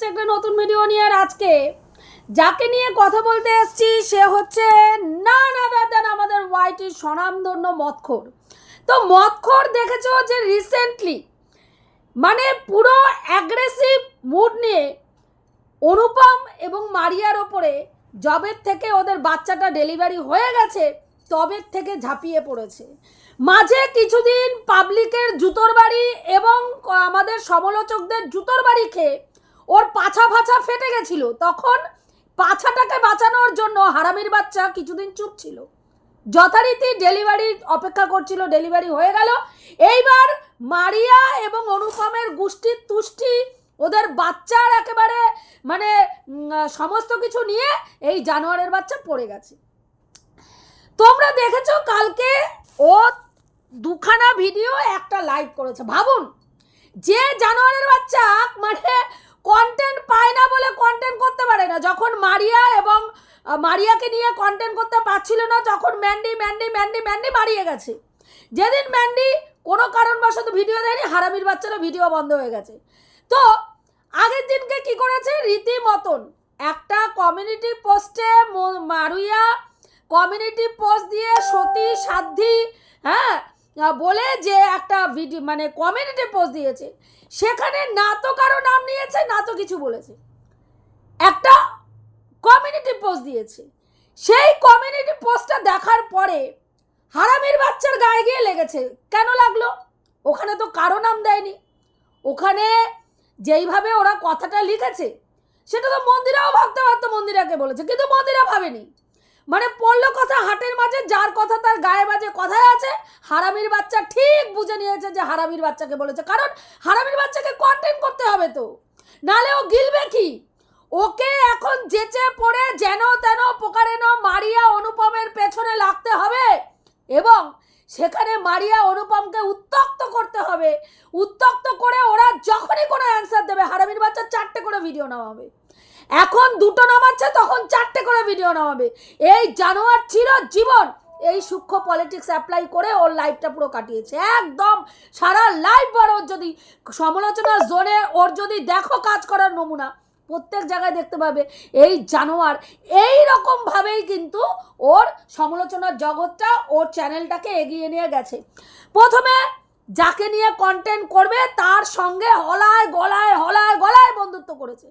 এসেছে একটা নতুন ভিডিও নিয়ে। আর আজকে যাকে নিয়ে কথা বলতে এসেছি সে হচ্ছে না আমাদের ওয়াইটির স্বনামধন্য মদখোর। তো মদখোর দেখেছো যে রিসেন্টলি মানে পুরো অ্যাগ্রেসিভ মুড নিয়ে অনুপম এবং মারিয়ার ওপরে জবের থেকে ওদের বাচ্চাটা ডেলিভারি হয়ে গেছে তবের থেকে ঝাঁপিয়ে পড়েছে। মাঝে কিছুদিন পাবলিকের জুতোর বাড়ি এবং আমাদের সমালোচকদের জুতোর বাড়ি খেয়ে ওর পাছা ফেটে গেছিল, তখন পাছাটাকে বাঁচানোর জন্য হারামির বাচ্চা কিছুদিন চুপ ছিল, যথারীতি ডেলিভারির অপেক্ষা করছিল, ডেলিভারি হয়ে গেল। এইবার মারিয়া এবং অনুপমের গোষ্ঠীর তুষ্টি ওদের বাচ্চার একেবারে মানে সমস্ত কিছু নিয়ে এই জানোয়ারের বাচ্চা পড়ে গেছে। তোমরা দেখেছো কালকে ও দুখানা ভিডিও একটা লাইভ করেছে। ভাবুন, যে জানোয়ারের বাচ্চা মানে কন্টেন্ট পায় না বলে কন্টেন্ট করতে পারে না, যখন মারিয়া এবং মারিয়াকে নিয়ে কন্টেন্ট করতে পারছিল না তখন ম্যান্ডি মারিয়ে গেছে। যেদিন ম্যান্ডি কোনো কারণবশত ভিডিও দেয়নি, হারামির বাচ্চারও ভিডিও বন্ধ হয়ে গেছে। তো আগের দিনকে কি করেছে, রীতিমতন একটা কমিউনিটি পোস্টে মারিয়া কমিউনিটি পোস্ট দিয়ে সতী সাধ্যি বলে যে একটা ভিডিও মানে কমিউনিটি পোস্ট দিয়েছে, সেখানে না তো কারো নাম নিয়েছে না তো কিছু বলেছে, একটা কমিউনিটি পোস্ট দিয়েছে। সেই কমিউনিটি পোস্টটা দেখার পরে হারামির বাচ্চার গায়ে গিয়ে লেগেছে। কেন লাগলো? ওখানে তো কারো নাম দেয়নি, ওখানে যেইভাবে ওরা কথাটা লিখেছে সেটা তো মন্দিরাও ভাবতে পারতো, মন্দিরাকে বলেছে, কিন্তু মন্দিরা ভাবেনি। মানে পড়লো কথা হাটের মাঝে, যার কথা তার গায়ে বাজে কথায় আছে। হারামির বাচ্চা ঠিক বুঝে নিয়েছে যে হারামির বাচ্চাকে বলেছে, কারণ হারামির বাচ্চাকে কন্টেন্ট করতে হবে, তো নালে ও গিলবে কি? ওকে এখন যেচে পড়ে যেন তেন পোকারেন মারিয়া অনুপমের পেছনে লাগতে হবে এবং সেখানে মারিয়া অনুপমকে উত্তক্ত করতে হবে। উত্তক্ত করে ওরা যখনই কোনো অ্যান্সার দেবে হারামির বাচ্চা 4টে করে ভিডিও নামাবে। এখন 2টো নামাচ্ছে, তখন 4টে করে ভিডিও নামাবে। এই জানোয়ার ছিল জীবন এই সূক্ষ্ম পলিটিক্স অ্যাপ্লাই করে ওর লাইফটা পুরো কাটিয়েছে একদম সারা লাইফ। বড় ওর যদি সমালোচনার জোনে ওর যদি দেখো কাজ করার নমুনা প্রত্যেক জায়গায় দেখতে পাবে এই জানোয়ার এই রকমভাবেই কিন্তু ওর সমালোচনার জগৎটা ওর চ্যানেলটাকে এগিয়ে নিয়ে গেছে। প্রথমে যাকে নিয়ে কন্টেন্ট করবে তার সঙ্গে হলায় গলায় বন্ধুত্ব করেছে,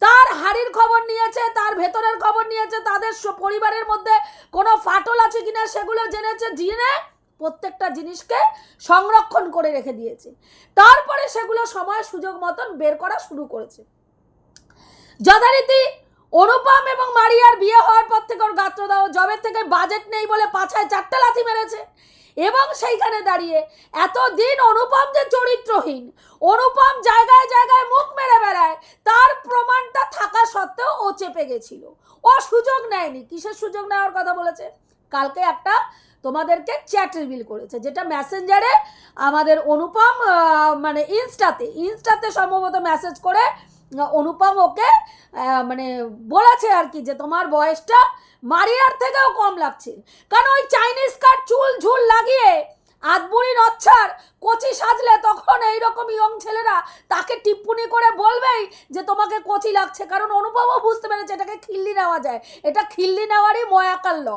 তার হাড়ির খবর নিয়েছে, তার ভেতরের খবর নিয়েছে, তাদের পরিবারের মধ্যে কোনো ফাটল আছে কিনা সেগুলো জেনেছে, জেনে প্রত্যেকটা জিনিসকে সংরক্ষণ করে রেখে দিয়েছে। তারপরে সেগুলো সময় সুযোগ মতন বের করা শুরু করেছে। যথারীতি অনুপম এবং মারিয়ার বিয়ে হওয়ার পর থেকে ওর গাত্রদাহ জবের থেকে বাজেট নেই বলে পাছায় 4টে লাথি মেরেছে এবং সেইখানে দাঁড়িয়ে এতদিন অনুপম যে চরিত্রহীন, অনুপম জায়গায় জায়গায় মুখ মেরে বেড়ায়, তার প্রমাণটা থাকা সত্ত্বেও ও চেপে গেছিল, ও সুযোগ নেয়নি। কিসের সুযোগ নেওয়ার কথা বলেছে? কালকে একটা তোমাদেরকে চ্যাট রিভিল করেছে, যেটা মেসেঞ্জারে আমাদের অনুপম মানে ইনস্টাতে সম্ভবত মেসেজ করে অনুপম ওকে মানে বলেছে আর কি, যে তোমার বয়সটা মারিয়ার থেকেও কম লাগছে, কারণ ওই চাইনিজ কাট চুল ঝুল লাগিয়ে আদবুড়ি নচ্ছার কচি সাজলে তখন এইরকম ইয়ং ছেলেরা তাকে টিপ্পনি করে বলবেই যে তোমাকে কচি লাগছে, কারণ অনুপমও বুঝতে পেরেছে এটাকে খিল্লি নেওয়া যায়, এটা খিল্লি নেওয়ারই ময়াকাল্য,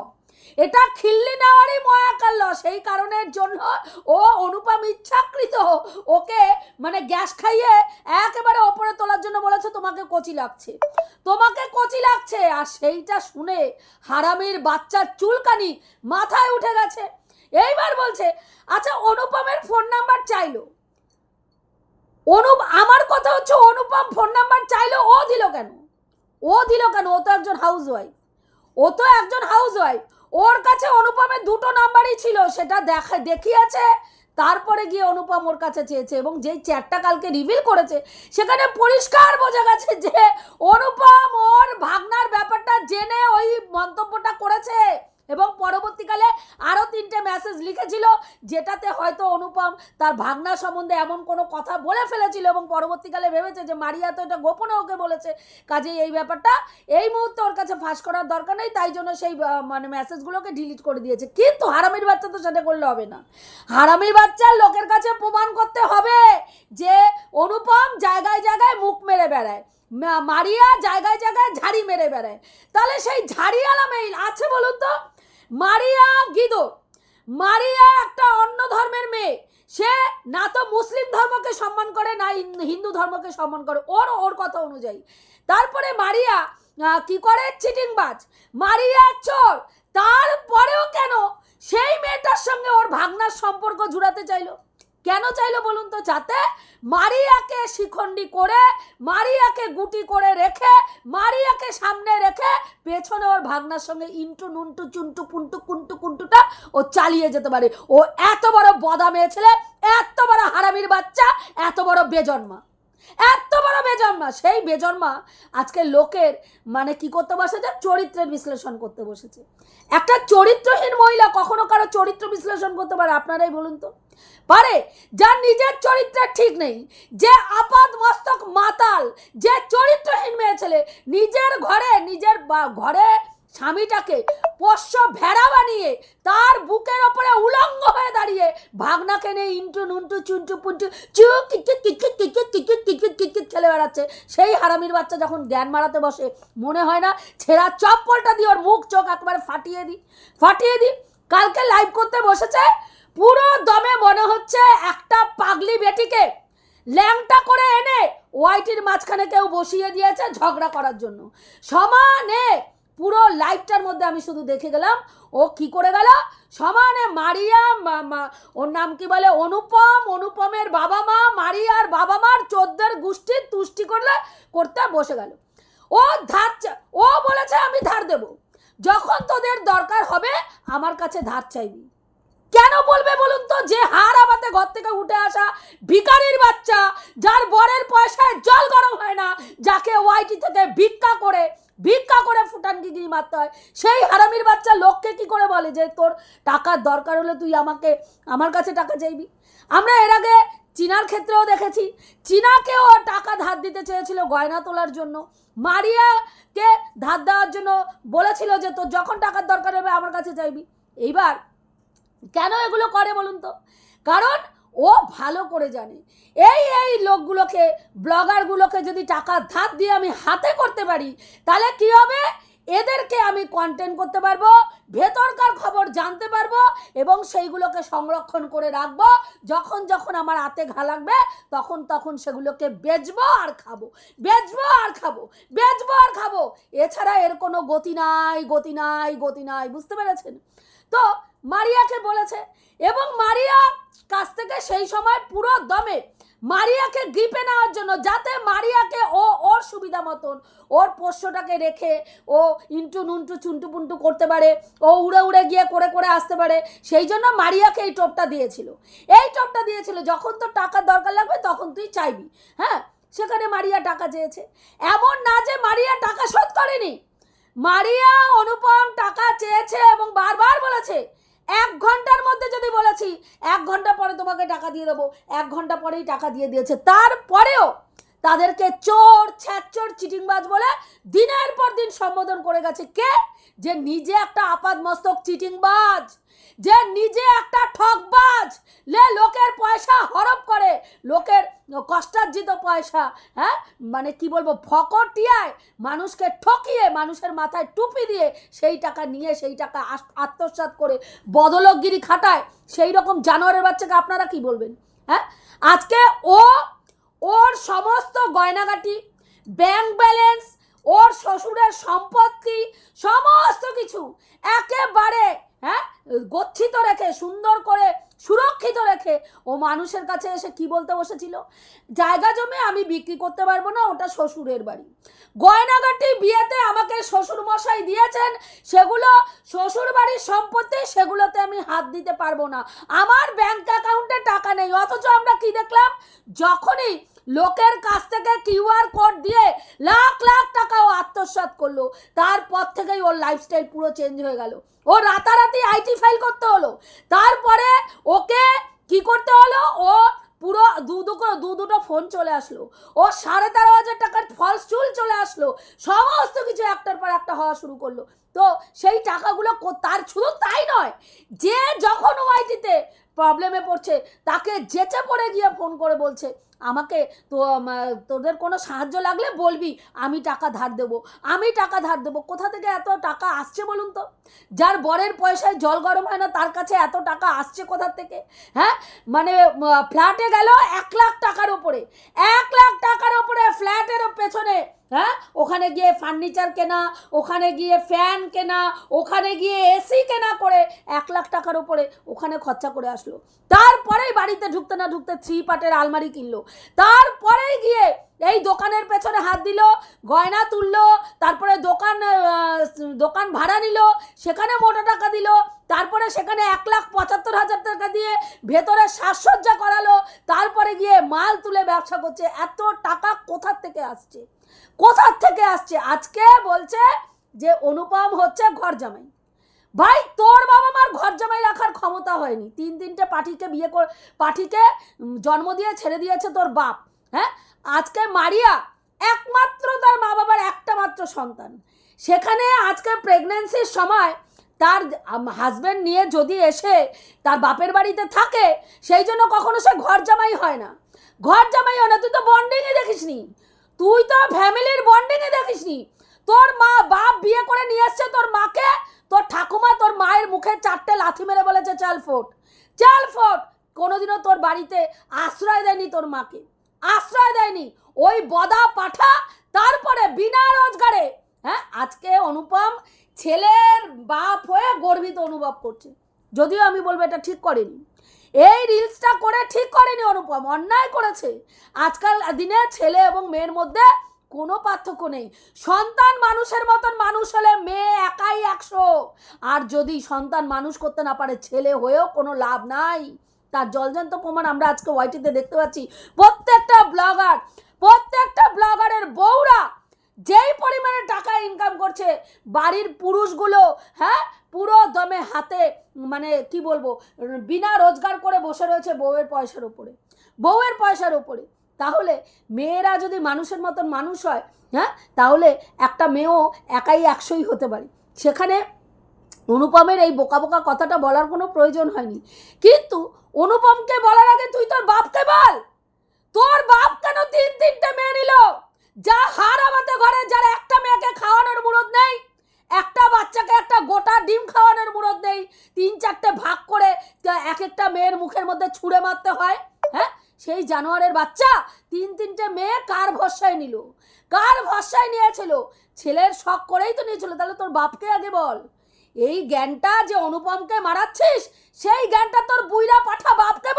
এটা খিল্লি নেওয়ারই ময়াকাল্য। সেই কারণের জন্য ও অনুপম ইচ্ছাকৃত ওকে মানে গ্যাস খাইয়ে একেবারে ওপরে তোলার জন্য বলেছে তোমাকে কচি লাগছে, তোমাকে কচি লাগছে। আর সেইটা শুনে হারামির বাচ্চার চুলকানি মাথায় উঠে গেছে। এইবার বলছে আচ্ছা অনুপমের ফোন নাম্বার চাইলো, আমার কথা হচ্ছে অনুপম ফোন নাম্বার চাইলো, ও দিল কেন? ও তো একজন হাউসওয়াইফ, ওর কাছে অনুপমের 2টো নাম্বারই ছিল, সেটা দেখিয়েছে। তারপরে গিয়ে অনুপম ওর কাছে চেয়েছে এবং যেই চ্যাটটা কালকে রিভিল করেছে সেখানে পরিষ্কার বোঝা গেছে যে অনুপম ওর ভাগনার ব্যাপারটা জেনে ওই মন্তব্যটা করেছে এবং পরবর্তীকালে আরও 3টে মেসেজ লিখেছিল, যেটাতে হয়তো অনুপম তার ভাগনা সম্বন্ধে এমন কোনো কথা বলে ফেলেছিল এবং পরবর্তীকালে ভেবেছে যে মারিয়া তো এটা গোপনে ওকে বলেছে, কাজেই এই ব্যাপারটা এই মুহূর্তে ওর কাছে ফাঁস করার দরকার নেই, তাই জন্য সেই মানে মেসেজগুলোকে ডিলিট করে দিয়েছে। কিন্তু হারামির বাচ্চা তো সেটা করলে হবে না, হারামির বাচ্চার লোকের কাছে প্রমাণ করতে হবে যে অনুপম জায়গায় জায়গায় মুখ মেরে বেড়ায় মারিয়া জায়গায় জায়গায় ঝাড়ি মেরে বেড়ায়, তাহলে সেই ঝাড়িওয়ালা মেইল আছে বলুন তো? মারিয়া গিদো, মারিয়া একটা অন্য ধর্মের মেয়ে, সে না তো মুসলিম ধর্মকে সম্মান করে না হিন্দু ধর্মকে সম্মান করে ওর কথা অনুযায়ী। তারপরে মারিয়া কি করে? চিটিংবাজ, মারিয়া চোর। তারপরেও কেন সেই মেয়েটার সঙ্গে ওর ভাগনার সম্পর্ক জুড়াতে চাইলো? কেন চাইলো বলুন তো? যাতে মারিয়াকে শিখন্ডি করে, মারিয়াকে গুটি করে রেখে, মারিয়াকে সামনে রেখে পেছনে ওর ভাগনার সঙ্গে ইন্টু নুন্টু চুন্টু পুন্টু কুন্টু কুন্টুটা ও চালিয়ে যেতে পারে। ও এত বড় বদা মেয়ে ছেলে, এত বড় হারামির বাচ্চা, এত বড় বেজন্মা, এত বড় বেজন্মা। সেই বেজন্মা আজকে লোকের মানে কি করতে বসেছে? চরিত্রের বিশ্লেষণ করতে বসেছে। একটা চরিত্রহীন মহিলা কখনো কারো চরিত্র বিশ্লেষণ করতে পারে? আপনারাই বলুন তো। পারে? যার নিজের চরিত্রের ঠিক নেই, যে আপাদ মস্তক মাতাল, যে চরিত্রহীন মেয়ে ছেলে, নিজের ঘরে স্বামীটাকে পোষ্য ভেড়া বানিয়ে তার বুকের ওপরে উলঙ্গ হয়ে দাঁড়িয়ে ভাগনাকে নিয়ে ইন্টু নুন্টু চুন্টু পুন্টু চুক কিকিট কিকিট কিকিট কিকিট কিকিট কিকিট খেলে বেড়াচ্ছে। সেই হারামির বাচ্চা যখন জ্ঞান মারাতে বসে মনে হয় না ছেঁড়া চপ্পলটা দিয়ে ওর মুখ চোখ একবারে ফাটিয়ে দিই। কালকে লাইভ করতে বসেছে, পুরো দমে মনে হচ্ছে একটা পাগলি বেটিকে ল্যাংটা করে এনে ওয়াইটির মাঝখানে কেউ বসিয়ে দিয়েছে ঝগড়া করার জন্য। সমানে পুরো লাইভটার মধ্যে আমি শুধু দেখে গেলাম ও কি করে গেল। সমানে মারিয়া, ওর নাম কি বলে, অনুপমের বাবা মা, মারিয়ার বাবা মার চোদ্দের গোষ্ঠীর তুষ্টি করতে বসে গেল। ও ও বলেছে আমি ধার দেব, যখন তোদের দরকার হবে আমার কাছে ধার চাইবি। কেন বলবে বলুন তো? যে হার আমাদের ঘর থেকে উঠে আসা ভিখারির বাচ্চা, যার বরের পয়সায় জল গরম হয় না, যাকে ওয়াইটি থেকে ভিক্ষা করে ফুটানগিরি মারতে হয়, সেই হারামির বাচ্চা লোককে কি করে বলে যে তোর টাকার দরকার হলে তুই আমার কাছে টাকা চাইবি? আমরা এর আগে চীনার ক্ষেত্রেও দেখেছি, চীনাকেও টাকা ধার দিতে চেয়েছিল গয়না তোলার জন্য, মারিয়াকে ধার দেওয়ার জন্য বলেছিল যে তোর যখন টাকার দরকার হবে আমার কাছে চাইবি। এইবার কেন এগুলো করে বলুন তো? কারণ ও ভালো করে জানে এই লোকগুলোকে, ব্লগারগুলোকে যদি টাকা ধার দিয়ে আমি হাতে করতে পারি তাহলে কি হবে? এদেরকে আমি কন্টেন্ট করতে পারবো, ভেতরকার খবর জানতে পারবো এবং সেইগুলোকে সংরক্ষণ করে রাখবো। যখন আমার হাতে ঘা লাগবে তখন সেগুলোকে বেচবো আর খাবো। এছাড়া এর কোনো গতি নাই। বুঝতে পেরেছেন তো? মারিয়াকে বলেছে এবং মারিয়া কাছ থেকে সেই সময় পুরো দমে মারিয়াকে গ্রিপে নেওয়ার জন্য, যাতে মারিয়াকে ওর সুবিধা মতন ওর পোষ্যটাকে রেখে ও ইন্টু নুন্টু চুন্টু পুন্টু করতে পারে, ও উড়ে গিয়ে করে আসতে পারে, সেই জন্য মারিয়াকে এই টোপটা দিয়েছিল। যখন তোর টাকার দরকার লাগবে তখন তুই চাইবি। হ্যাঁ, সেখানে মারিয়া টাকা চেয়েছে। এমন না যে মারিয়া টাকা শোধ করেনি, মারিয়া অনুপম টাকা চেয়েছে এবং বারবার বলেছে 1 ঘন্টার মধ্যে যদি বলেছি 1 ঘন্টা পরে তোমাকে টাকা দিয়ে দেবো, 1 ঘন্টা পরেই টাকা দিয়ে দিয়েছে। তারপরেও তাদেরকে চোর, ছ্যাচোর, চিটিংবাজ বলে দিনের পর দিন সম্বোধন করে গেছে। কে? যে নিজে একটা আপাদ মস্তক চিটিংবাজ, যে নিজে একটা ঠকবাজ, লোকের পয়সা হরপ করে, লোকের কষ্টার্জিত পয়সা, হ্যাঁ মানে কি বলবো, ফকটিয়ায় মানুষকে ঠকিয়ে মানুষের মাথায় টুপি দিয়ে সেই টাকা নিয়ে সেই টাকা আত্মসাৎ করে বদলগিরি খাটায়। সেই রকম জানোয়ারের বাচ্চাকে আপনারা কি বলবেন? হ্যাঁ, আজকে ওর সমস্ত গয়নাগাটি, ব্যাংক ব্যালেন্স, ওর শ্বশুরের সম্পত্তি, সমস্ত কিছু একেবারে গচ্ছিত রেখে, সুন্দর করে সুরক্ষিত রেখে ও মানুষের কাছে এসে কি বলতে বসেছিল? জায়গা জমি আমি বিক্রি করতে পারবো না, ওটা শ্বশুরের বাড়ি। গয়নাগাটি বিয়েতে আমাকে শ্বশুর মশাই দিয়েছেন, সেগুলো শ্বশুর বাড়ির সম্পত্তি, সেগুলোতে আমি হাত দিতে পারবো না, আমার ব্যাংক অ্যাকাউন্টে টাকা নেই। অথচ আমরা কি দেখলাম? যখনই লোকের কাছ থেকে কিউআর কোড দিয়ে লাখ লাখ টাকা ও আত্মসাৎ করলো, তারপর থেকেই ওর লাইফস্টাইল পুরো চেঞ্জ হয়ে গেল। ও রাতারাতি আইটি ফাইল করতে হলো, তারপরে ওকে কি করতে হলো? ও পুরো দুটো ফোন চলে আসলো, ও 13,500 টাকার ফলস চুল চলে আসলো, সমস্ত কিছু একটার পর একটা হওয়া শুরু করলো। তো সেই টাকাগুলো তার শুধু তাই নয়, যে যখন ওয়াইটিতে প্রবলেমে পড়ছে, তাকে যেচে পড়ে গিয়ে ফোন করে বলছে আমাকে তো তোদের কোনো সাহায্য লাগলে বলবি, আমি টাকা ধার দেবো, আমি টাকা ধার দেবো। কোথা থেকে এত টাকা আসছে বলুন তো? যার বরের পয়সায় জল গরম হয় না তার কাছে এত টাকা আসছে কোথা থেকে? হ্যাঁ, মানে ফ্ল্যাটে গেল 1,00,000 টাকার ওপরে, 1,00,000 টাকার ওপরে ফ্ল্যাটের পেছনে, হ্যাঁ, ওখানে গিয়ে ফার্নিচার কেনা, ওখানে গিয়ে ফ্যান কেনা, ওখানে গিয়ে এসি কেনা করে 1,00,000 টাকার ওপরে ওখানে খরচা করে আসলো। তারপরেই বাড়িতে ঢুকতে না ঢুকতে 3 পাটের আলমারি কিনলো, তারপরেই গিয়ে এই দোকানের পেছনে হাত দিল, গয়না তুললো, তারপরে দোকান ভাড়া নিল, সেখানে মোটা টাকা দিল, তারপরে সেখানে 1,75,000 টাকা দিয়ে ভেতরে সাজসজ্জা করালো, তারপরে গিয়ে মাল তুলে ব্যবসা করছে। এত টাকা কোথা থেকে আসছে? কোথার থেকে আসছে? আজকে বলছে যে অনুপম হচ্ছে ঘর জামাই। ভাই, তোর বাবা মার ঘর জামাই রাখার ক্ষমতা হয়নি। 3-3টে পাঠিকে জন্ম দিয়ে ছেড়ে দিয়েছে তোর বাপ। হ্যাঁ, আজকে মারিয়া একমাত্র তার মা বাবার একটা মাত্র সন্তান, সেখানে আজকে প্রেগন্যান্সির সময় তার হাজব্যান্ড নিয়ে যদি এসে তার বাপের বাড়িতে থাকে, সেই জন্য কখনো সে ঘর জামাই হয় না। ঘর জামাই হয় না। তুই তো বন্ডিংয়ে দেখিসনি, তুই তো ফ্যামিলির বন্ডিংয়ে দেখিসনি। তোর মা বাপ বিয়ে করে নিয়ে এসছে তোর মাকে, তোর ঠাকুমা তোর মায়ের মুখে 4টে লাথি মেরে বলেছে চাল ফোট, চাল ফোট। কোনোদিনও তোর বাড়িতে আশ্রয় দেয়নি, তোর মাকে আশ্রয় দেয়নি ওই বদা পাঠা। তারপরে বিনা রোজগারে, হ্যাঁ, আজকে অনুপম ছেলের বাপ হয়ে গর্বিত অনুভব করছে। যদিও আমি বলবো এটা ঠিক করেনি, এই রিলসটা করে ঠিক করেনি অনুপম, অন্যায় করেছে। আজকাল দিনে ছেলে এবং মেয়ের মধ্যে কোনো পার্থক্য নেই। সন্তান মানুষের মতন মানুষ হলে মেয়ে একাই 100, আর যদি সন্তান মানুষ করতে না পারে ছেলে হয়েও কোনো লাভ নাই। তার জলজান্ত প্রমাণ আমরা আজকে ওয়াইটিতে দেখতে পাচ্ছি। প্রত্যেকটা ব্লগারের বউরা যেই পরিমাণে টাকা ইনকাম করছে, বাড়ির পুরুষগুলো, হ্যাঁ, পুরো দমে হাতে, মানে কি বলবো, বিনা রোজগার করে বসে রয়েছে বউয়ের পয়সার উপরে। তাহলে মেয়েরা যদি মানুষের মতন মানুষ হয়, হ্যাঁ, তাহলে একটা মেয়েও একাই 100ই হতে পারে। সেখানে অনুপমের এই বোকা বোকা কথাটা বলার কোনো প্রয়োজন হয়নি। কিন্তু অনুপমকে বলার আগে তুই তোর বাপকে বল, তোর বাপ কেন 3-3টে মেয়ে নিল? যা হার আমাদের ঘরে, যার একটা মেয়েকে খাওয়ানোর মুরদ নেই, একটা বাচ্চাকে একটা গোটা ডিম খাওয়ানোর মুরদ নেই, 3-4টে ভাগ করে এক একটা মেয়ের মুখের মধ্যে ছুঁড়ে মারতে হয়। হ্যাঁ, সেই জানোয়ারের বাচ্চা 3-3টে মেয়ে কার ভরসায় নিল? কার ভরসায় নিয়েছিল? ছেলের শখ করেই তো নিয়েছিল। তাহলে তোর বাপকে আগে বল। এই জ্ঞানটা যে অনুপমকে মারাচ্ছিস, সেই জ্ঞানটা তোর বুইরা পাঠা বাপকে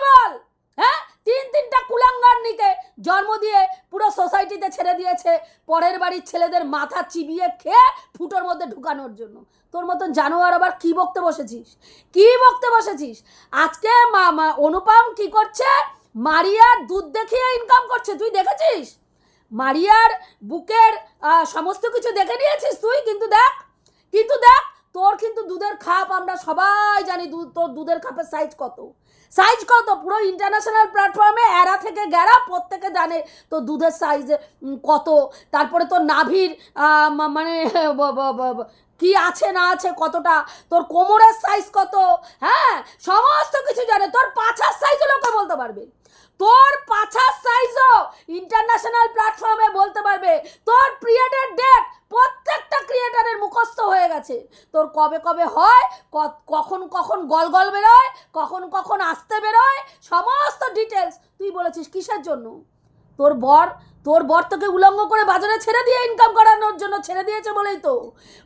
বল। হ্যাঁ, 3-3টা কুলাঙ্গারনিকে জন্ম দিয়ে পুরো সোসাইটিতে ছেড়ে দিয়েছে পরের বাড়ির ছেলেদের মাথা চিবিয়ে খেয়ে ফুটোর মধ্যে ঢুকানোর জন্য। তোর মতন জানোয়ার আবার কি বকতে বসেছিস? আজকে অনুপম কি করছে? মারিয়ার দুধ দেখিয়ে ইনকাম করছে। তুই দেখেছিস? মারিয়ার বুকের সমস্ত কিছু দেখে নিয়েছিস তুই। কিন্তু দেখ তোর কিন্তু দুধের খাপ আমরা সবাই জানি। তোর দুধের খাপের সাইজ কত পুরো ইন্টারন্যাশনাল প্ল্যাটফর্মে এরা থেকে গ্যারা প্রত্যেকে জানে তোর দুধের সাইজ কত। তারপরে তোর নাভির মানে কি আছে না আছে কতটা, তোর কোমরের সাইজ কত, হ্যাঁ, সমস্ত কিছু জানে। তোর পাছার সাইজও লোকে বলতে পারবে, তোর পাছার সাইজও ইন্টারন্যাশনাল প্ল্যাটফর্মে বলতে পারবে। তোর পিরিয়ডের ডেট প্রত্যেকটা ক্রিয়েটারের মুখস্থ হয়ে গেছে। তোর কবে হয়, কখন গল বেরোয়, কখন আসতে বেরোয়, সমস্ত ডিটেলস তুই বলেছিস। কিসের জন্য? তোর বর তোকে উলঙ্গ করে বাজারে ছেড়ে দিয়ে ইনকাম করানোর জন্য ছেড়ে দিয়েছে বলেই তো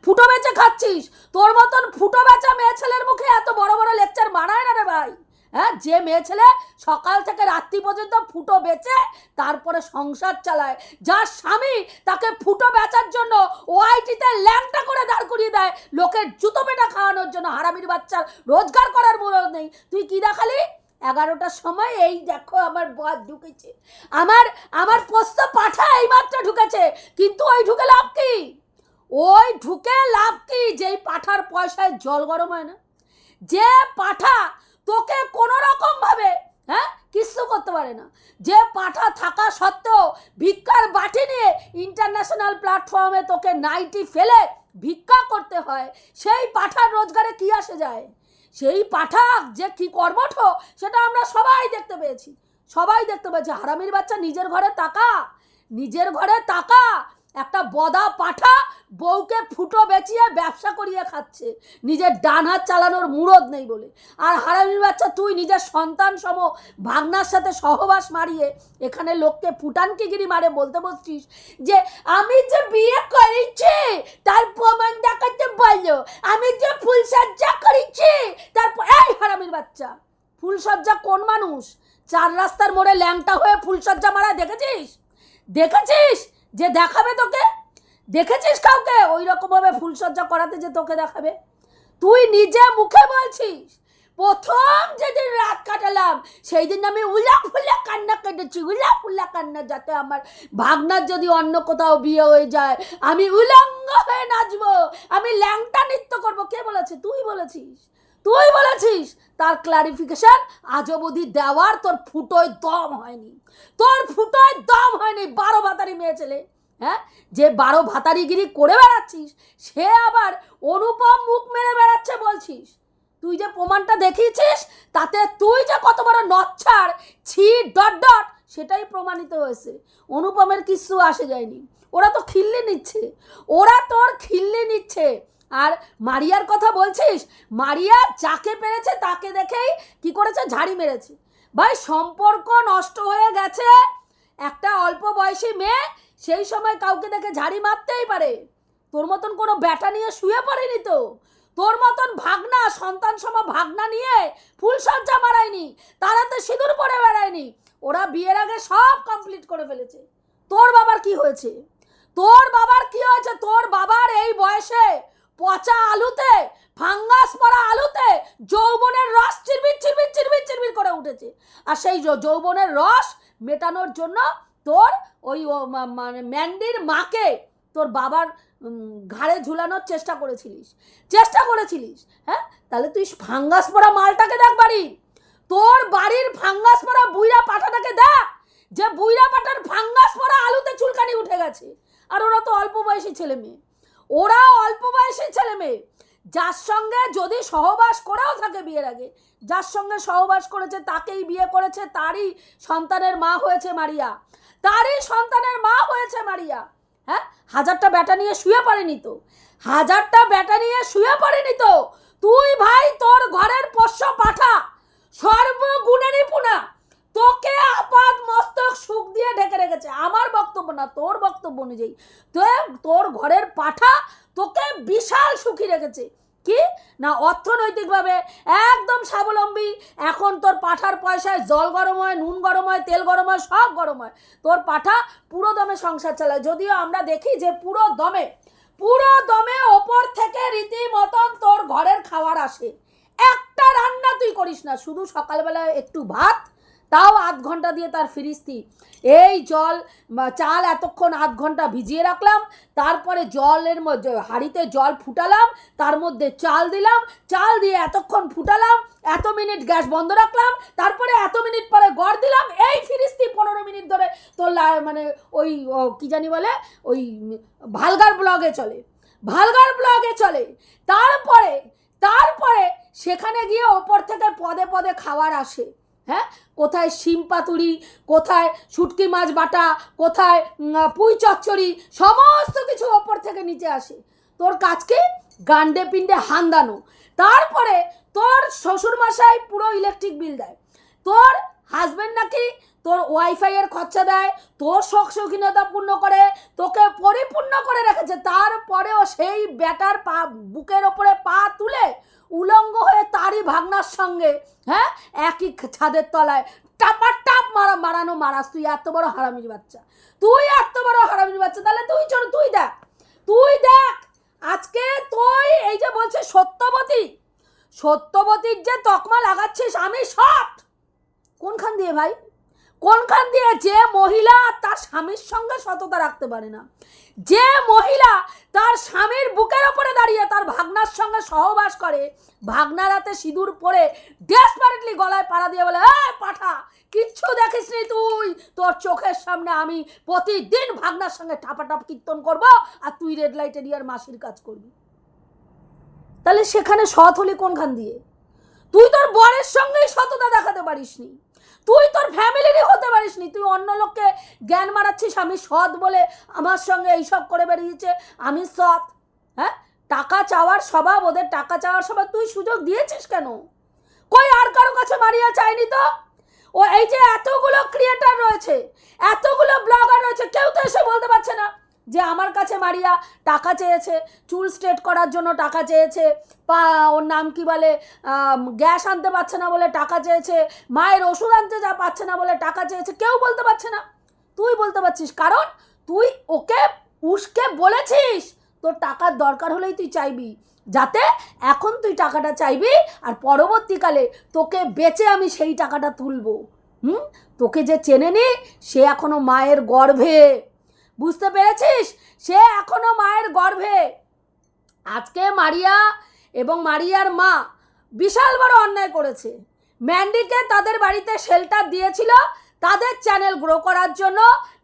ফুটো বেচে খাচ্ছিস। তোর মতন ফুটো বেচা মেয়ে ছেলের মুখে এত বড় বড় লেকচার মানায় না রে ভাই। হ্যাঁ, যে মেয়ে ছেলে সকাল থেকে রাত্রি পর্যন্ত ফুটো বেচে তারপরে সংসার চালায়, যার স্বামী তাকে ফুটো বেচার জন্য ওআইটিতে ল্যাংটা করে দাঁড় করিয়ে দেয় লোকের জুতো পেটা খাওয়ানোর জন্য, হারামির বাচ্চার রোজগার করার মুরদ নেই। তুই কি দেখালি? 11টার সময় এই দেখো আমার বর ঢুকেছে, আমার পোস্ত পাঠা এইমাত্র ঢুকেছে। কিন্তু ওই ঢুকে লাভ কি? যেই পাঠার পয়সায় জল গরম হয় না, যে পাঠা তোকে কোনো রকম ভাবে, হ্যাঁ, কিছু করতে পারে না, যে পাঠা থাকা সত্ত্বেও ভিক্ষার বাটি নিয়ে ইন্টারন্যাশনাল প্ল্যাটফর্মে তোকে নাইটি ফেলে ভিক্ষা করতে হয়, সেই পাঠার রোজগারে কি আসে যায়? সেই পাঠাক যে কি কর্মঠ সেটা আমরা সবাই দেখতে পেয়েছি। হারামির বাচ্চা নিজের ঘরে তাকা, একটা বদা পাঠা বউকে ফুটো বেচিয়ে ব্যবসা করিয়ে খাচ্ছে, নিজের ডান হাত চালানোর মুরদ নেই বলে। আর হারামির বাচ্চা তুই নিজের সন্তান সম ভাগনার সাথে সহবাস মারিয়ে এখানে লোককে ফুটানকিগিরি মারে বলতে বসছিস যে আমি যে বিয়ে করেছি তার প্রমাণ দেখাতে বললো, আমি যে ফুলসজ্জা করেছি তারপর। এই হারামির বাচ্চা, ফুলসজ্জা কোন মানুষ 4 রাস্তার মোড়ে ল্যাংটা হয়ে ফুলসজ্জা মারা দেখেছিস যে দেখাবে তোকে? দেখেছিস কাউকে ওই রকমভাবে ফুলসজ্জা করাতে যে তোকে দেখাবে? তুই নিজে মুখে বলছিস প্রথম যেদিন রাত কাটালাম সেই দিন আমি উল্লা কান্না কেটেছি, কান্না, যাতে আমার ভাগনার যদি অন্য কোথাও বিয়ে হয়ে যায় আমি উলঙ্গ হয়ে নাচবো, আমি ল্যাংটা নৃত্য করবো। কে বলেছে? তুই বলেছিস। তার ক্লারিফিকেশন আজ অবধি দেওয়ার তোর ফুটোয় দম হয়নি। 12 ভাতারি মেয়ে ছেলে, হ্যাঁ, যে 12 ভাতারিগিরি করে বেড়াচ্ছিস সে আবার অনুপম মুখ মেরে বেড়াচ্ছে বলছিস। তুই যে প্রমাণটা দেখিয়েছিস তাতে তুই যে কত বড় নচ্ছার ছি ... সেটাই প্রমাণিত হয়েছে। অনুপমের কিছু আসে যায়নি, ওরা তো খিল্লি নিচ্ছে। আর মারিয়ার কথা বলছিস, মারিয়া যাকে পেরেছে তাকে দেখেই কি করেছে, ঝাড়ি মেরেছে। ভাই সম্পর্ক নষ্ট হয়ে গেছে, একটা অল্প বয়সী মেয়ে সেই সময় কাউকে দেখে ঝাড়ি মারতেই পারে। তোর মতন কোনো ব্যাটা নিয়ে শুয়ে পড়েনি তো, তোর মতন ভাগনা, সন্তান সম ভাগনা নিয়ে ফুলসজ্জা মারায়নি, তারাতে সিঁদুর পরে বেড়ায়নি। ওরা বিয়ের আগে সব কমপ্লিট করে ফেলেছে। তোর বাবার কি হয়েছে? তোর বাবার এই বয়সে পচা আলুতে, ফাঙ্গাস পড়া আলুতে যৌবনের রস চিরবির করে উঠেছে। আর সেই যৌবনের রস মেটানোর জন্য তোর ওই মানে ম্যান্ডির মাকে তোর বাবার ঘাড়ে ঝুলানোর চেষ্টা করেছিলিস। হ্যাঁ, তাহলে তুই ফাঙ্গাস পড়া মালটাকে দেখ, তোর বাড়ির ফাঙ্গাস পড়া বুইরা পাঠাটাকে দেখ, যে বুইরা পাঠার ফাঙ্গাস পড়া আলুতে চুলকানি উঠে গেছে। আর ওরা তো অল্প বয়সী ছেলে মেয়ে, যার সঙ্গে যদি সহবাস করেও থাকে বিয়ের আগে, যার সঙ্গে সহবাস করেছে তাকেই বিয়ে করেছে, তারই সন্তানের মা হয়েছে মারিয়া। হ্যাঁ, 1000টা ব্যাটা নিয়ে শুয়ে পড়েনি তো। তুই ভাই তোর ঘরের পোষ্য পাঠা, সর্বগুণে নিপুণা, তোকে আপাত মস্তক সুখ দিয়ে ঢেকে রেখেছে। আমার বক্তব্য না, তোর বক্তব্য অনুযায়ী তোর ঘরের পাঠা তোকে বিশাল সুখী রেখেছে। কি না, অর্থনৈতিকভাবে একদম স্বাবলম্বী। এখন তোর পাঠার পয়সায় জল গরম হয়, নুন গরম হয়, তেল গরম হয়, সব গরম হয়। তোর পাঠা পুরো দমে সংসার চালায়। যদিও আমরা দেখি যে পুরো দমে ওপর থেকে রীতিমতন তোর ঘরের খাবার আসে। একটা রান্না তুই করিস না, শুধু সকালবেলা একটু ভাত, তাও 8 ঘন্টা দিয়ে তার ফিরিস্তি। এই চাল এতক্ষণ 8 ঘন্টা ভিজিয়ে রাখলাম, তারপরে জলের মধ্যে হাঁড়িতে জল ফুটালাম, তার মধ্যে চাল দিলাম, চাল দিয়ে এতক্ষণ ফুটালাম, এত মিনিট গ্যাস বন্ধ রাখলাম, তারপরে এত মিনিট পরে গড় দিলাম। এই ফিরিস্তি 15 মিনিট ধরে তোর মানে ওই কি জানি বলে, ওই ভালগার ব্লগে চলে। তারপরে সেখানে গিয়ে ওপর থেকে পদে পদে খাবার আসে। হ্যাঁ, কোথায় শিম পাতুরি, কোথায় শুটকি মাছ বাটা, কোথায় পুঁই চচ্চড়ি, সমস্ত কিছু ওপর থেকে নিচে আসে। তোর কাজকে গান্ডে পিণ্ডে হান্দানো। তারপরে তোর শ্বশুরমশাই পুরো ইলেকট্রিক বিল দেয়, তোর হাজব্যান্ড নাকি তোর ওয়াইফাইয়ের খরচা দেয়, তোর শখ শৌখিনতা পূর্ণ করে, তোকে পরিপূর্ণ করে রেখেছে। তারপরেও সেই ব্যাটার বুকের ওপরে পা তুলে উলঙ্গ হয়ে তারই ভাগনার সঙ্গে, হ্যাঁ, একই ছাদের তলায় টাপ মারাস। তুই এত বড় হারামির বাচ্চা, তাহলে তুই দেখ আজকে তুই এই যে বলছে সত্যবতীর যে তকমা লাগাচ্ছিস, আমি সব কোনখান দিয়ে ভাই, যে মহিলা তার স্বামীর সঙ্গে সততা রাখতে পারে না, যে মহিলা তার স্বামীর বুকের ওপরে দাঁড়িয়ে তার ভাগনার সঙ্গে সহবাস করে, ভাগনার হাতে সিঁদুর পরে ডেসপারেটলি গলায় পাড়া দিয়ে বলে, এই পাঠা কিচ্ছু দেখিস নি তুই, তোর চোখের সামনে আমি প্রতিদিন ভাগনার সঙ্গে ঠাপাটাপ কীর্তন করব, আর তুই রেড লাইট এরিয়ার মাসির কাজ করবি। তাহলে সেখানে সৎ হলি কোনখান দিয়ে? তুই তোর বরের সঙ্গেই সততা দেখাতে পারিসনি, তুই তোর ফ্যামিলিরই হতে পারিসনি, তুই অন্য লোককে জ্ঞান মারাচ্ছিস আমি সৎ বলে আমার সঙ্গে এইসব করে বেরিয়েছে আমি সৎ। হ্যাঁ, টাকা চাওয়ার স্বভাব ওদের, টাকা চাওয়ার স্বভাব, তুই সুযোগ দিয়েছিস কেন? কই আর কারো কাছে মারিয়া চাইনি তো? ও এই যে এতগুলো ক্রিয়েটার রয়েছে, এতগুলো ব্লগার রয়েছে, কেউ তো এসে বলতে পারছে না যে আমার কাছে মারিয়া টাকা চেয়েছে, চুল স্ট্রেট করার জন্য টাকা চেয়েছে, ওর নাম কি বলে, গ্যাস আনতে পারছে না বলে টাকা চেয়েছে, মায়ের ওষুধ আনতে যা পাচ্ছে না বলে টাকা চেয়েছে, কেউ বলতে পারছে না। তুই বলতে পারছিস কারণ তুই ওকে উস্কে বলেছিস তোর টাকার দরকার হলেই তুই চাইবি, যাতে এখন তুই টাকাটা চাইবি আর পরবর্তীকালে তোকে বেচে আমি সেই টাকাটা তুলবো। তোকে যে চেনে নি সে এখনো মায়ের গর্ভে, বুঝতে পেরেছিস? সে এখনো মায়ের গর্ভে। আজকে মারিয়া এবং মারিয়ার মা বিশাল বড় অন্যায় করেছে। ম্যান্ডিকে তাদের বাড়িতে শেল্টার দিয়েছিল তাদের চ্যানেল গ্রো করার জন্য,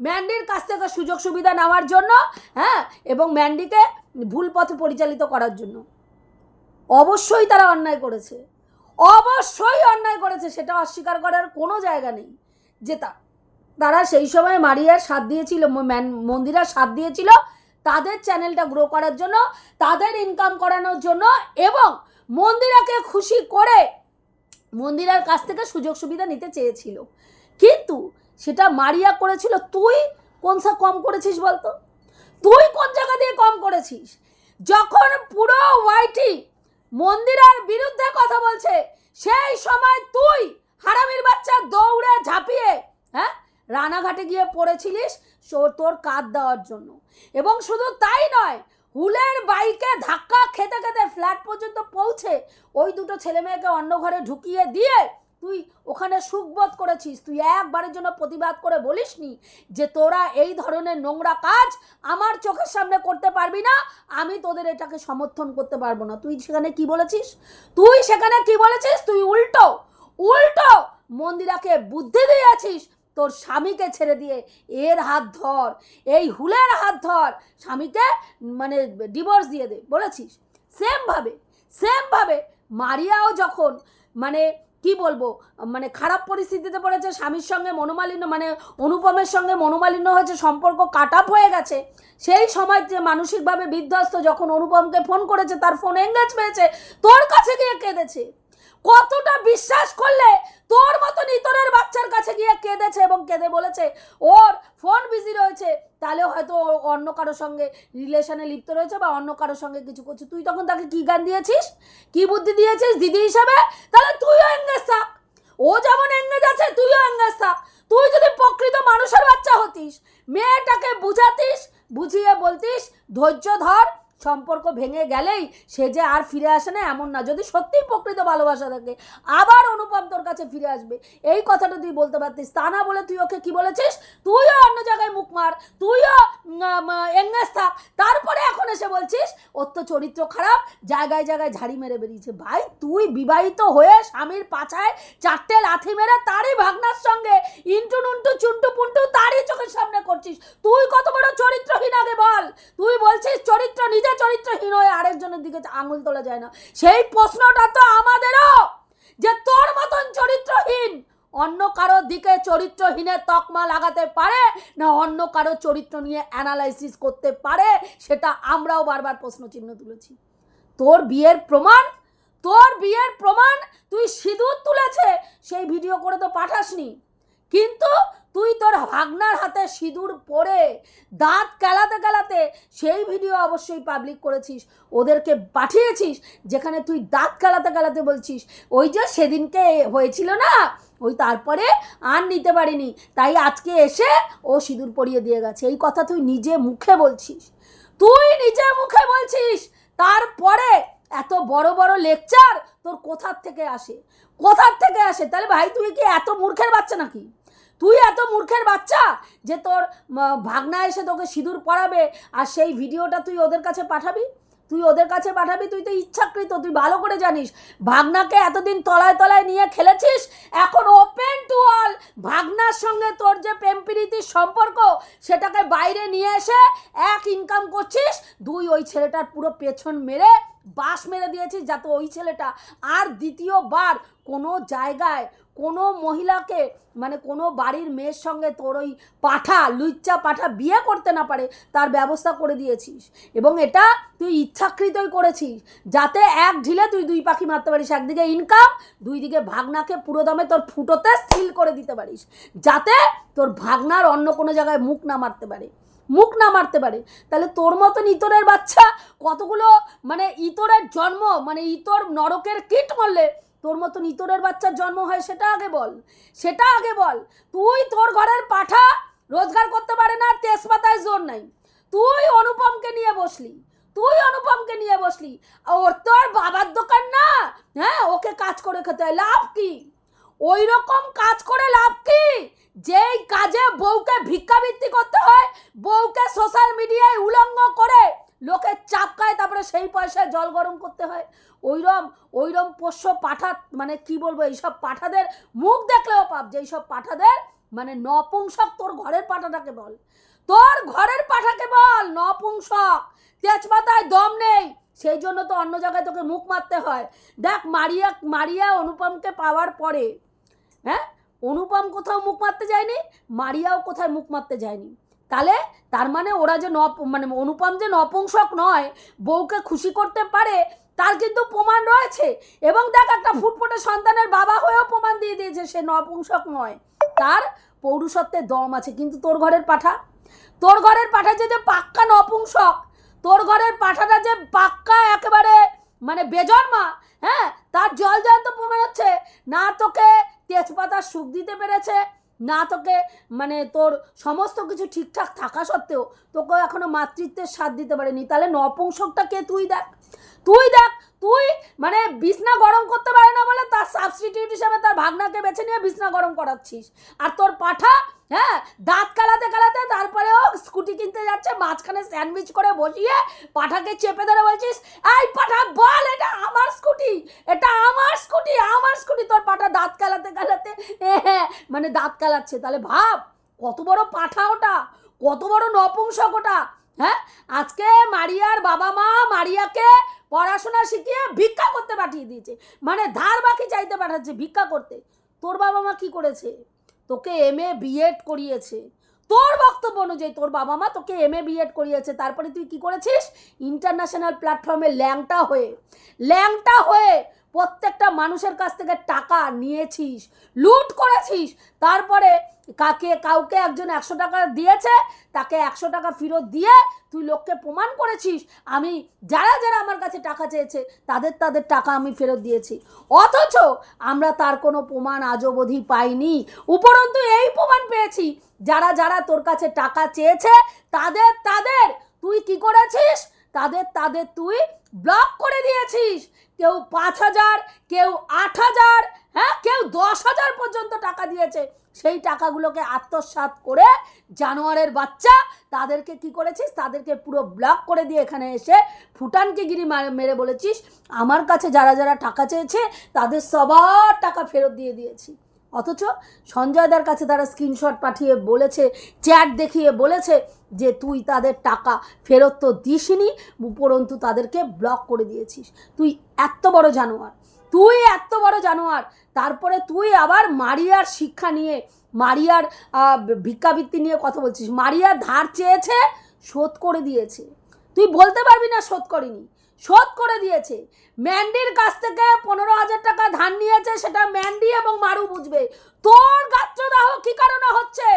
ম্যান্ডির কাছ থেকে সুযোগ সুবিধা নেওয়ার জন্য, হ্যাঁ, এবং ম্যান্ডিকে ভুল পথে পরিচালিত করার জন্য। অবশ্যই তারা অন্যায় করেছে, অবশ্যই অন্যায় করেছে, সেটা অস্বীকার করার কোনো জায়গা নেই। যে তারা সেই সময় মারিয়ার সাথ দিয়েছিল, মন্দিরার সাথ দিয়েছিল তাদের চ্যানেলটা গ্রো করার জন্য, তাদের ইনকাম করানোর জন্য, এবং মন্দিরাকে খুশি করে মন্দিরার কাছ থেকে সুযোগ সুবিধা নিতে চেয়েছিল। কিন্তু সেটা মারিয়া করেছিল, তুই কোনসা কম করেছিস বলতো? তুই কোন জায়গা দিয়ে কম করেছিস? যখন পুরো ওয়াইটি মন্দিরার বিরুদ্ধে কথা বলছে সেই সময় তুই হারামির বাচ্চা দৌড়ে ঝাঁপিয়ে, হ্যাঁ, রানাঘাটে গিয়ে পড়েছিলিস তোর কাঁধ দেওয়ার জন্য। এবং শুধু তাই নয়, হুলের বাইকে ধাক্কা খেতে খেতে ফ্ল্যাট পর্যন্ত পৌঁছে ওই দুটো ছেলে মেয়েকে অন্য ঘরে ঢুকিয়ে দিয়ে তুই ওখানে সুখবোধ করেছিস। তুই একবারের জন্য প্রতিবাদ করে বলিসনি যে তোরা এই ধরনের নোংরা কাজ আমার চোখের সামনে করতে পারবি না, আমি তোদের এটাকে সমর্থন করতে পারবো না। তুই সেখানে কি বলেছিস? তুই উল্টো মন্দিরাকে বুদ্ধি দিয়েছিস তোর স্বামীকে ছেড়ে দিয়ে এর হাত ধর, এই হুলের হাত ধর, স্বামীকে মানে ডিভোর্স দিয়ে দে বলেছিস। সেমভাবে মারিয়াও যখন মানে কি বলবো, মানে খারাপ পরিস্থিতিতে পড়েছে, স্বামীর সঙ্গে মনোমালিন্য, মানে অনুপমের সঙ্গে মনোমালিন্য হয়েছে, সম্পর্ক কাট আপ হয়ে গেছে, সেই সময় যে মানসিকভাবে বিধ্বস্ত, যখন অনুপমকে ফোন করেছে তার ফোন এঙ্গেজ পেয়েছে, তোর কাছে গিয়ে কেঁদেছে। কতটা বিশ্বাস করলে তোর মতন ইতরের বাচ্চার কাছে গিয়ে কেঁদেছে এবং কেঁদে বলেছে ওর ফোন বিজি রয়েছে, তাহলে হয়তো অন্য কারোর সঙ্গে রিলেশনে লিপ্ত রয়েছে বা অন্য কারোর সঙ্গে কিছু করছে। তুই তখন তাকে কি জ্ঞান দিয়েছিস, কি বুদ্ধি দিয়েছিস দিদি হিসাবে? তাহলে তুইও এঙ্গেজ থাক, ও যেমন এঙ্গেজ আছে তুইও এঙ্গেজ থাক। তুই যদি প্রকৃত মানুষের বাচ্চা হতিস, মেয়েটাকে বুঝাতিস, বুঝিয়ে বলতিস ধৈর্য ধর, সম্পর্ক ভেঙে গেলেই সে যে আর ফিরে আসে না এমন না, যদি সত্যিই প্রকৃত ভালোবাসা থাকে আবার অনুপম তোর কাছে ফিরে আসবে, এই কথাটা তুই বলতে পারতিস। তা না বলে তুই ওকে কি বলেছিস, তুইও অন্য জায়গায় মুখ মার, তুইও এঙ্গেজ থাক, তারপরে এখন এসে বলছিস ওর তো চরিত্র খারাপ, জায়গায় জায়গায় ঝাড়ি মেরে বেরিয়েছে। ভাই তুই বিবাহিত হয়ে স্বামীর পাছায় 4টে লাথি মেরে তারই ভাগনার সঙ্গে ইন্টু নুন্টু চুন্টু পুন্টু তারই চোখের সামনে করছিস। তুই কত বড় চরিত্রহীন আগে বল। তুই বলছিস চরিত্র, নিজে চরিত্রহীন হয়ে আরেকজনের দিকে আঙুল তোলা যায় না। সেই প্রশ্নটা তো আমাদেরও, যে তোর মতন চরিত্রহীন অন্য কারো দিকে চরিত্রহীনের তকমা লাগাতে পারে না অন্য কারো চরিত্র নিয়ে অ্যানালাইসিস করতে পারে, সেটা আমরাও বারবার প্রশ্ন চিহ্ন তুলেছি। তোর বিয়ের প্রমাণ তুই সিঁদুর তুলেছে সেই ভিডিও করে তো পাঠাসনি, কিন্তু তুই তোর ভাগনার হাতে সিঁদুর পরে দাঁত কেলাতে সেই ভিডিও অবশ্যই পাবলিক করেছিস, ওদেরকে পাঠিয়েছিস, যেখানে তুই দাঁত কেলাতে বলছিস ওই যে সেদিনকে হয়েছিল না, ওই তারপরে আর নিতে পারিনি তাই আজকে এসে ও সিঁদুর পরিয়ে দিয়ে গেছে। এই কথা তুই নিজে মুখে বলছিস, তারপরে এত বড় বড় লেকচার তোর কোথার থেকে আসে? তাহলে ভাই তুই কি এত মূর্খের বাচ্চা নাকি? তুই এত মূর্খের বাচ্চা যে তোর ভাগনা এসে তোকে সিঁদুর পরাবে আর সেই ভিডিওটা তুই ওদের কাছে পাঠাবি? তুই ওদের কাছে পাঠাবি, তুই তো ইচ্ছাকৃত, তুই ভালো করে জানিস। ভাগনাকে এতদিন তলায় তলায় নিয়ে খেলেছিস, এখন ওপেন টু অল ভাগনার সঙ্গে তোর যে প্রেম প্রীতির সম্পর্ক সেটাকে বাইরে নিয়ে এসে এক ইনকাম করছিস, দুই ওই ছেলেটার পুরো পেছন মেরে বাস মেরে দিয়েছিস, যাতে ওই ছেলেটা আর দ্বিতীয়বার কোনো জায়গায় কোনো মহিলাকে মানে কোনো বাড়ির মেয়ের সঙ্গে তোর ওই পাঠা লুচ্চা পাঠা বিয়ে করতে না পারে, তার ব্যবস্থা করে দিয়েছিস। এবং এটা তুই ইচ্ছাকৃতই করেছিস, যাতে এক ঢিলে তুই দুই পাখি মারতে পারিস, একদিকে ইনকাম, দুই দিকে ভাগনাকে পুরো দমে তোর ফুটোতে সিল করে দিতে পারিস, যাতে তোর ভাগনার অন্য কোনো জায়গায় মুখ না মারতে পারে। তাহলে তোর মতন ইতরের বাচ্চা কতগুলো মানে ইতরের জন্ম, মানে ইতর নরকের কীট মরলে তোর মতন ইতরের বাচ্চার জন্ম হয়, সেটা আগে বল। তুই তোর ঘরের পাঠা রোজগার করতে পারে না, তেজপাতায় জোর নাই, তুই অনুপমকে নিয়ে বসলি, ওর তোর বাবার দোকান না, হ্যাঁ, ওকে কাজ করে খেতে হয়, লাভ কি? ওই রকম কাজ করে লাভ কি যেই কাজে বউকে ভিক্ষাবৃত্তি করতে হয়, বউকে সোশ্যাল মিডিয়ায় উলঙ্গ করে লোকে চাপকায়, তারপরে সেই পয়সায় জল গরম করতে হয়। ওইরম পোষ্য পাঠা, মানে কি বলবো, এইসব পাঠাদের মুখ দেখলেও পাপ, যেই সব পাঠাদের মানে নপুংসক। তোর ঘরের পাঠাটাকে বল, নপুংসক, তেজপাতায় দম নেই, সেই জন্য তো অন্য জায়গায় তোকে মুখ মারতে হয়। দেখ মারিয়া অনুপমকে পাওয়ার পরে, হ্যাঁ, অনুপম কোথাও মুখ মারতে যায়নি, মারিয়াও কোথায় মুখ মারতে যায়নি। তাহলে তার মানে ওরা যে মানে অনুপম যে নপুংসক নয়, বউকে খুশি করতে পারে, তার কিন্তু প্রমাণ রয়েছে। এবং দেখ, একটা ফুটফুটে সন্তানের বাবা হয়েও প্রমাণ দিয়ে দিয়েছে সে নপুংসক নয়, তার পৌরুষত্বের দম আছে। কিন্তু তোর ঘরের পাঠা যে পাক্কা নপুংসক, তোর ঘরের পাঠাটা যে পাক্কা একেবারে মানে বেজন্মা, হ্যাঁ, তার জল তো প্রমাণ হচ্ছে। না তোকে তেজপাতার সুখ দিতে পেরেছে, না তোকে মানে তোর সমস্ত কিছু ঠিকঠাক থাকা সত্ত্বেও তোকে এখনো মাতৃত্বের স্বাদ দিতে পারেনি। তাহলে নপুংসকটা কে? তুই দেখ, তুই মানে বিছনা গরম করতে পারে না বলে তার সাবস্টিটিউট হিসাবে তার ভাগনাকে বেছে নিয়ে বিছনা গরম করাচ্ছিস। আর তোর পাঠা, হ্যাঁ, দাঁত কালাতে তারপরেও স্কুটি কিনতে যাচ্ছে, মাঝখানে স্যান্ডউইচ করে বসিয়ে পাঠাকে চেপে ধরে বলছিস, এই পাঠা বল, এটা আমার স্কুটি। তোর পাঠা দাঁত কালাতে মানে দাঁত কালাচ্ছে। তাহলে ভাব কত বড় পাঠা ওটা, কত বড় নপুংসক ওটা। হ্যাঁ, আজকে মারিয়ার বাবা মা মারিয়াকে পড়াশোনা শিখিয়ে ভিক্ষা করতে পাঠিয়ে দিয়েছে, মানে ধার বাকি চাইতে পাঠাচ্ছে ভিক্ষা করতে। তোর বাবা মা কি করেছে? তোকে MA B.Ed করিয়েছে। তোর বক্তব্য অনুযায়ী তোর বাবা মা তোকে MA B.Ed করিয়েছে, তারপরে তুই কি করেছিস? ইন্টারন্যাশনাল প্ল্যাটফর্মে ল্যাংটা হয়ে প্রত্যেকটা মানুষের কাছ থেকে টাকা নিয়েছিস, লুট করেছিস। তারপরে কাউকে একজন 100 টাকা দিয়েছে, তাকে 100 টাকা ফেরত দিয়ে তুই লোককে প্রমাণ করেছিস আমি যারা আমার কাছে টাকা চেয়েছে তাদের টাকা আমি ফেরত দিয়েছি। অথচ আমরা তার কোনো প্রমাণ আজ অবধি পাইনি। উপরন্তু এই প্রমাণ পেয়েছি, যারা তোর কাছে টাকা চেয়েছে তাদের তুই কি করেছিস? তাদের তুই ব্লক করে দিয়েছিস। কেউ 5,000, কেউ 8,000, হ্যাঁ, কেউ 10,000 পর্যন্ত টাকা দিয়েছে। সেই টাকাগুলোকে আত্মসাৎ করে জানোয়ারের বাচ্চা তাদেরকে কি করেছিস? তাদেরকে পুরো ব্লক করে দিয়ে এখানে এসে ফুটানকে গিরি মেরে বলেছিস আমার কাছে যারা টাকা চেয়েছে তাদের সবার টাকা ফেরত দিয়ে দিয়েছি। অথচ সঞ্জয়দার কাছে তারা স্ক্রিনশট পাঠিয়ে বলেছে, চ্যাট দেখিয়ে বলেছে যে তুই তাদের টাকা ফেরত তো দিসনি, উপরন্তু তাদেরকে ব্লক করে দিয়েছিস। তুই এত বড় জানোয়ার, তারপরে তুই আবার মারিয়ার শিক্ষা নিয়ে, মারিয়ার ভিক্ষাবৃত্তি নিয়ে কথা বলছিস। মারিয়া ধার চেয়েছে, শোধ করে দিয়েছে। তুই বলতে পারবি না শোধ করিনি, শোধ করে দিয়েছে। ম্যান্ডির কাছ থেকে 15,000 টাকা ধার নিয়েছে, সেটা ম্যান্ডি এবং মারু বুঝবে। তোর গাত্রদাহ কি কারণে হচ্ছে?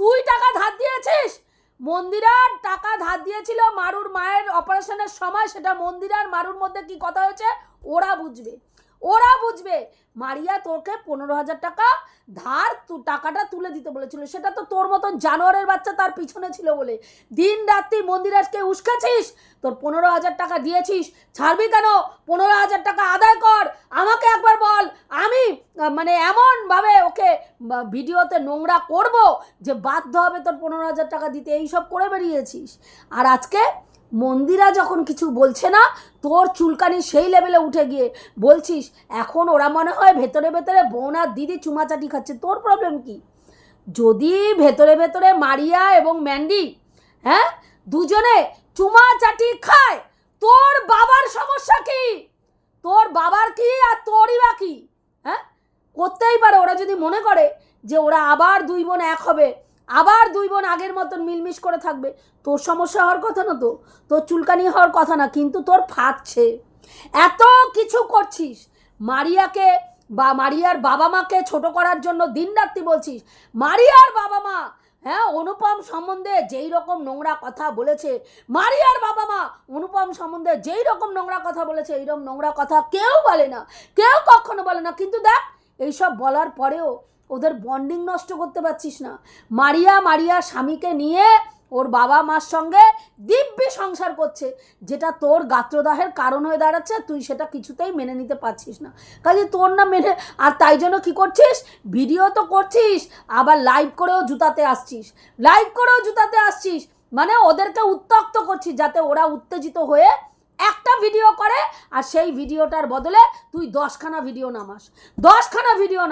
তুই টাকা ধার দিয়েছিস, মন্দিরার টাকা ধার দিয়েছিল মারুর মায়ের অপারেশনের সময়, সেটা মন্দিরার মারুর মধ্যে কি কথা হয়েছে ওরা বুঝবে। মারিয়া তোকে 15,000 টাকা ধার টাকাটা তুলে দিতে বলেছিল, সেটা তো তোর মতন জানোয়ারের বাচ্চা তার পিছনে ছিল বলে দিন রাত্রি মন্দিরাজকে উস্কেছিস। তোর 15,000 টাকা দিয়েছিস, ছাড়বি কেন? 15,000 টাকা আদায় কর, আমাকে একবার বল। আমি মানে এমনভাবে ওকে ভিডিওতে নোংরা করব যে বাধ্য হবে তোর 15,000 টাকা দিতে। এইসব করে বেরিয়েছিস। আর আজকে মন্দিরা যখন কিছু বলছে না, তোর চুলকানি সেই লেভেলে উঠে গিয়ে বলছিস এখন ওরা মনে হয় ভেতরে ভেতরে বোন আর দিদি চুমাচাটি খাচ্ছে। তোর প্রবলেম কি? যদি ভেতরে ভেতরে মারিয়া এবং ম্যান্ডি হ্যাঁ দুজনে চুমাচাটি খায়, তোর বাবার সমস্যা কি? তোর বাবার কি আর তোরই বা কি? হ্যাঁ, করতেই পারে। ওরা যদি মনে করে যে ওরা আবার দুই বোন এক হবে, আবার দুই বোন আগের মতন মিলমিশ করে থাকবে, তোর সমস্যা হওয়ার কথা না, তো তোর চুলকানি হওয়ার কথা না, কিন্তু তোর ফাটছে। এত কিছু করছিস, মারিয়াকে বা মারিয়ার বাবা মাকে ছোট করার জন্য দিনরাত্রি বলছিস। মারিয়ার বাবা মা হ্যাঁ অনুপম সম্বন্ধে যেই রকম নোংরা কথা বলেছে, মারিয়ার বাবা মা অনুপম সম্বন্ধে যেই রকম নোংরা কথা বলেছে, এইরকম নোংরা কথা কেউ বলে না, কেউ কখনো বলে না। কিন্তু দেখ, এইসব বলার পরেও ওদের বন্ডিং নষ্ট করতে পারছিস না। মারিয়া স্বামীকে নিয়ে ওর বাবা মার সঙ্গে দিব্যি সংসার করছে, যেটা তোর গাত্রদাহের কারণ হয়ে দাঁড়াচ্ছে। তুই সেটা কিছুতেই মেনে নিতে পারছিস না। কাজে তোর না মেনে, আর তাই জন্য কী করছিস, ভিডিও তো করছিস, আবার লাইভ করেও জুতাতে আসছিস, মানে ওদেরকে উত্তক্ত করছিস যাতে ওরা উত্তেজিত হয়ে একটা ভিডিও করে, আর সেই ভিডিওটার বদলে তুই 10খানা ভিডিও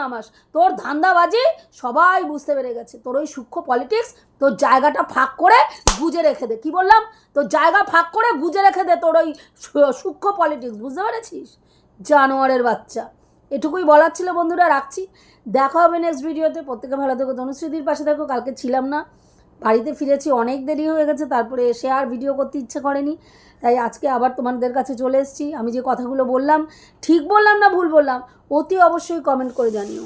নামাস। তোর ধান্দাবাজি সবাই বুঝতে পেরে গেছে। তোর ওই সূক্ষ্ম পলিটিক্স, তোর জায়গাটা ফাঁক করে গুজে রেখে দে। কি বললাম? তোর জায়গা ফাঁক করে গুজে রেখে দে তোর ওই সূক্ষ্ম পলিটিক্স, বুঝতে পেরেছিস? জানোয়ারের বাচ্চা। এটুকুই বলার ছিল বন্ধুরা, রাখছি। দেখা হবে নেক্সট ভিডিওতে। প্রত্যেকে ভালো থেকো, তনুশ্রীদির পাশে থাকো। কালকে ছিলাম না, বাড়িতে ফিরেছি, অনেক দেরি হয়ে গেছে, তারপরে এসে আর ভিডিও করতে ইচ্ছে করেনি, তাই আজকে আবার তোমাদের কাছে চলে এসেছি। আমি যে কথাগুলো বললাম ঠিক বললাম না ভুল বললাম, অতি অবশ্যই কমেন্ট করে জানিও।